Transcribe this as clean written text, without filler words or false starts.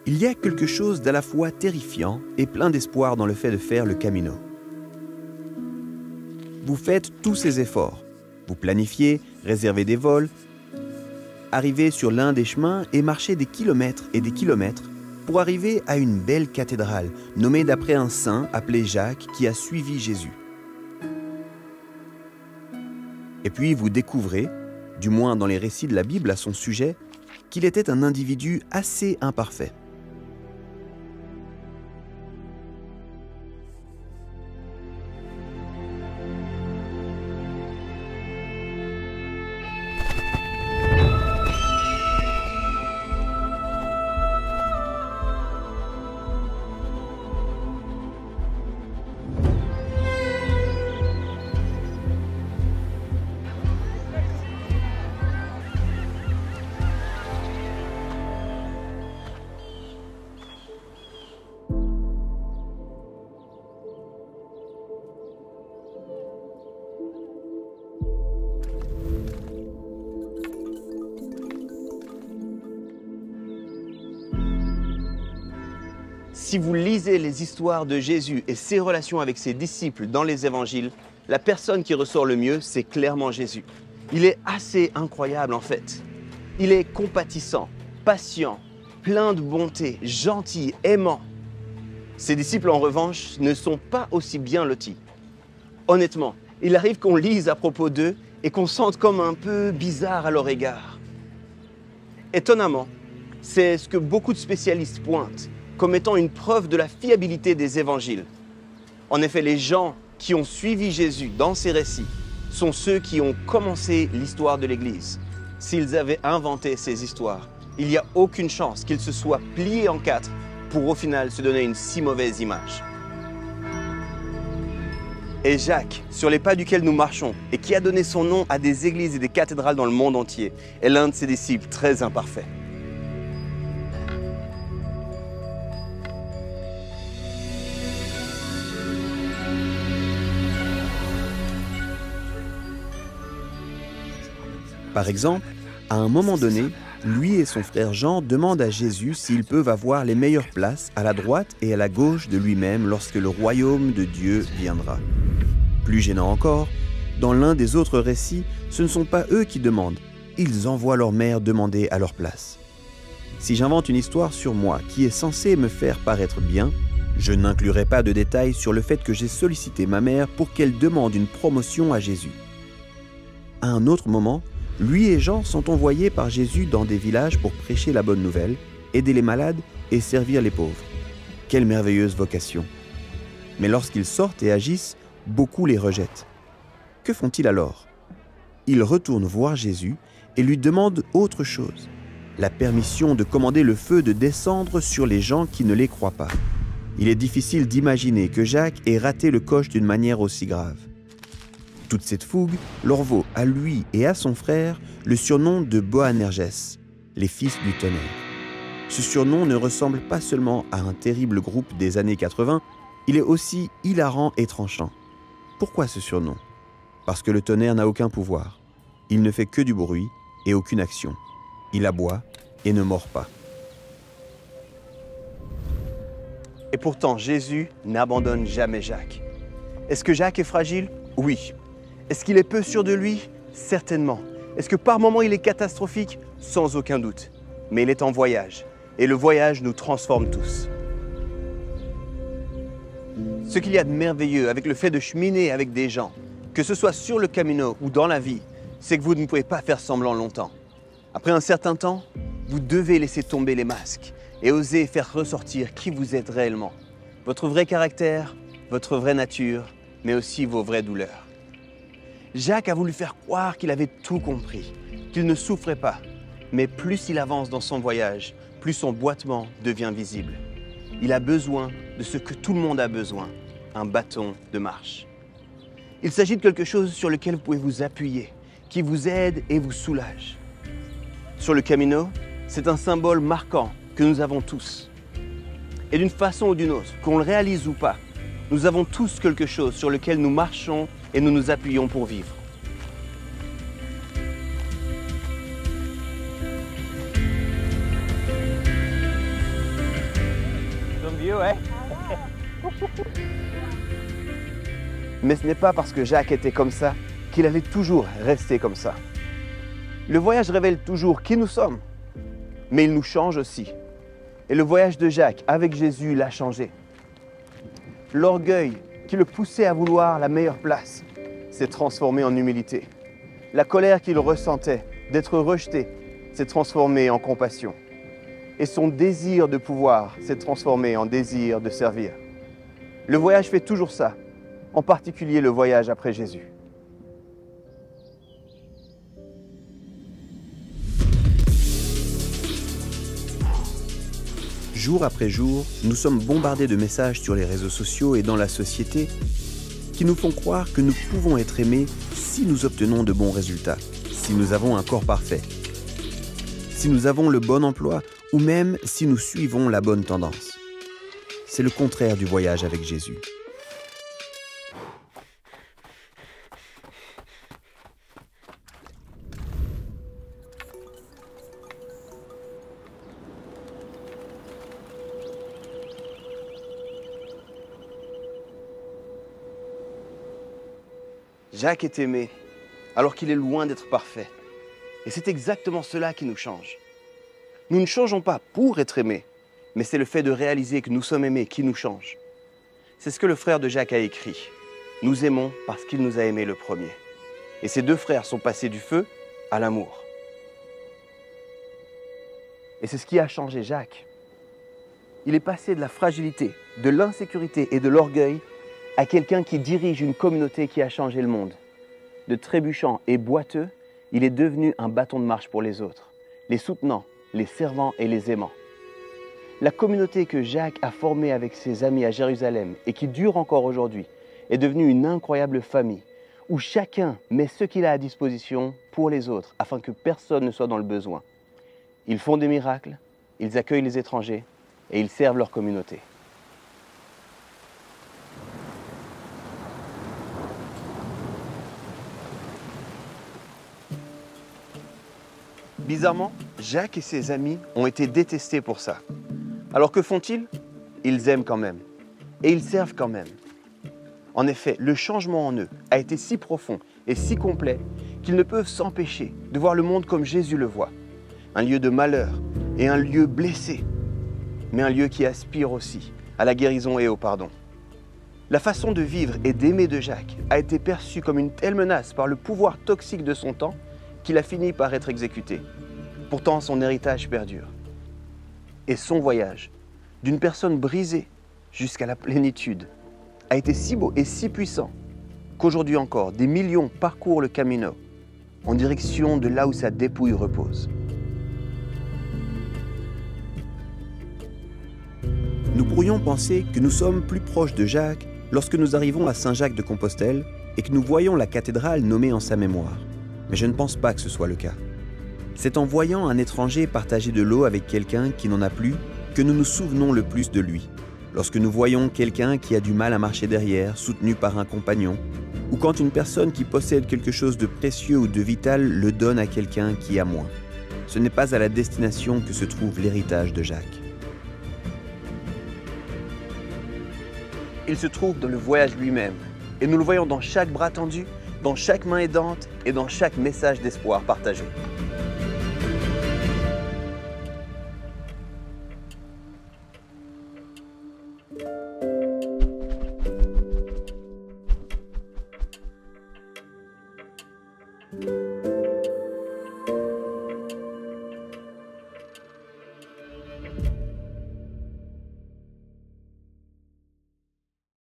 Il y a quelque chose d'à la fois terrifiant et plein d'espoir dans le fait de faire le Camino. Vous faites tous ces efforts. Vous planifiez, réservez des vols, arrivez sur l'un des chemins et marchez des kilomètres et des kilomètres pour arriver à une belle cathédrale nommée d'après un saint appelé Jacques qui a suivi Jésus. Et puis vous découvrez, du moins dans les récits de la Bible à son sujet, qu'il était un individu assez imparfait. Si vous lisez les histoires de Jésus et ses relations avec ses disciples dans les évangiles, la personne qui ressort le mieux, c'est clairement Jésus. Il est assez incroyable en fait. Il est compatissant, patient, plein de bonté, gentil, aimant. Ses disciples en revanche ne sont pas aussi bien lotis. Honnêtement, il arrive qu'on lise à propos d'eux et qu'on sente comme un peu bizarre à leur égard. Étonnamment, c'est ce que beaucoup de spécialistes pointent comme étant une preuve de la fiabilité des évangiles. En effet, les gens qui ont suivi Jésus dans ces récits sont ceux qui ont commencé l'histoire de l'Église. S'ils avaient inventé ces histoires, il n'y a aucune chance qu'ils se soient pliés en quatre pour au final se donner une si mauvaise image. Et Jacques, sur les pas duquel nous marchons et qui a donné son nom à des églises et des cathédrales dans le monde entier, est l'un de ses disciples très imparfaits. Par exemple, à un moment donné, lui et son frère Jean demandent à Jésus s'ils peuvent avoir les meilleures places à la droite et à la gauche de lui-même lorsque le royaume de Dieu viendra. Plus gênant encore, dans l'un des autres récits, ce ne sont pas eux qui demandent, ils envoient leur mère demander à leur place. Si j'invente une histoire sur moi qui est censée me faire paraître bien, je n'inclurai pas de détails sur le fait que j'ai sollicité ma mère pour qu'elle demande une promotion à Jésus. À un autre moment, lui et Jean sont envoyés par Jésus dans des villages pour prêcher la bonne nouvelle, aider les malades et servir les pauvres. Quelle merveilleuse vocation! Mais lorsqu'ils sortent et agissent, beaucoup les rejettent. Que font-ils alors? Ils retournent voir Jésus et lui demandent autre chose, la permission de commander le feu de descendre sur les gens qui ne les croient pas. Il est difficile d'imaginer que Jacques ait raté le coche d'une manière aussi grave. Toute cette fougue leur vaut à lui et à son frère le surnom de Boanerges, les fils du tonnerre. Ce surnom ne ressemble pas seulement à un terrible groupe des années 80, il est aussi hilarant et tranchant. Pourquoi ce surnom? Parce que le tonnerre n'a aucun pouvoir. Il ne fait que du bruit et aucune action. Il aboie et ne mord pas. Et pourtant, Jésus n'abandonne jamais Jacques. Est-ce que Jacques est fragile? Oui. Est-ce qu'il est peu sûr de lui? Certainement. Est-ce que par moments il est catastrophique? Sans aucun doute. Mais il est en voyage. Et le voyage nous transforme tous. Ce qu'il y a de merveilleux avec le fait de cheminer avec des gens, que ce soit sur le Camino ou dans la vie, c'est que vous ne pouvez pas faire semblant longtemps. Après un certain temps, vous devez laisser tomber les masques et oser faire ressortir qui vous êtes réellement. Votre vrai caractère, votre vraie nature, mais aussi vos vraies douleurs. Jacques a voulu faire croire qu'il avait tout compris, qu'il ne souffrait pas. Mais plus il avance dans son voyage, plus son boitement devient visible. Il a besoin de ce que tout le monde a besoin, un bâton de marche. Il s'agit de quelque chose sur lequel vous pouvez vous appuyer, qui vous aide et vous soulage. Sur le Camino, c'est un symbole marquant que nous avons tous. Et d'une façon ou d'une autre, qu'on le réalise ou pas, nous avons tous quelque chose sur lequel nous marchons et nous nous appuyons pour vivre. ouais. Mais ce n'est pas parce que Jacques était comme ça qu'il allait toujours rester comme ça. Le voyage révèle toujours qui nous sommes, mais il nous change aussi. Et le voyage de Jacques avec Jésus l'a changé. L'orgueil qui le poussait à vouloir la meilleure place s'est transformé en humilité. La colère qu'il ressentait d'être rejeté s'est transformée en compassion. Et son désir de pouvoir s'est transformé en désir de servir. Le voyage fait toujours ça, en particulier le voyage après Jésus. Jour après jour, nous sommes bombardés de messages sur les réseaux sociaux et dans la société qui nous font croire que nous pouvons être aimés si nous obtenons de bons résultats, si nous avons un corps parfait, si nous avons le bon emploi ou même si nous suivons la bonne tendance. C'est le contraire du voyage avec Jésus. Jacques est aimé alors qu'il est loin d'être parfait. Et c'est exactement cela qui nous change. Nous ne changeons pas pour être aimés, mais c'est le fait de réaliser que nous sommes aimés qui nous change. C'est ce que le frère de Jacques a écrit. Nous aimons parce qu'il nous a aimés le premier. Et ces deux frères sont passés du feu à l'amour. Et c'est ce qui a changé Jacques. Il est passé de la fragilité, de l'insécurité et de l'orgueil à quelqu'un qui dirige une communauté qui a changé le monde. De trébuchant et boiteux, il est devenu un bâton de marche pour les autres, les soutenant, les servant et les aimant. La communauté que Jacques a formée avec ses amis à Jérusalem et qui dure encore aujourd'hui est devenue une incroyable famille où chacun met ce qu'il a à disposition pour les autres afin que personne ne soit dans le besoin. Ils font des miracles, ils accueillent les étrangers et ils servent leur communauté. Bizarrement, Jacques et ses amis ont été détestés pour ça. Alors que font-ils? Ils aiment quand même. Et ils servent quand même. En effet, le changement en eux a été si profond et si complet qu'ils ne peuvent s'empêcher de voir le monde comme Jésus le voit. Un lieu de malheur et un lieu blessé, mais un lieu qui aspire aussi à la guérison et au pardon. La façon de vivre et d'aimer de Jacques a été perçue comme une telle menace par le pouvoir toxique de son temps qu'il a fini par être exécuté. Pourtant, son héritage perdure. Et son voyage, d'une personne brisée jusqu'à la plénitude, a été si beau et si puissant qu'aujourd'hui encore, des millions parcourent le Camino en direction de là où sa dépouille repose. Nous pourrions penser que nous sommes plus proches de Jacques lorsque nous arrivons à Saint-Jacques-de-Compostelle et que nous voyons la cathédrale nommée en sa mémoire. Mais je ne pense pas que ce soit le cas. C'est en voyant un étranger partager de l'eau avec quelqu'un qui n'en a plus que nous nous souvenons le plus de lui. Lorsque nous voyons quelqu'un qui a du mal à marcher derrière, soutenu par un compagnon, ou quand une personne qui possède quelque chose de précieux ou de vital le donne à quelqu'un qui a moins. Ce n'est pas à la destination que se trouve l'héritage de Jacques. Il se trouve dans le voyage lui-même, et nous le voyons dans chaque bras tendu, dans chaque main aidante et dans chaque message d'espoir partagé.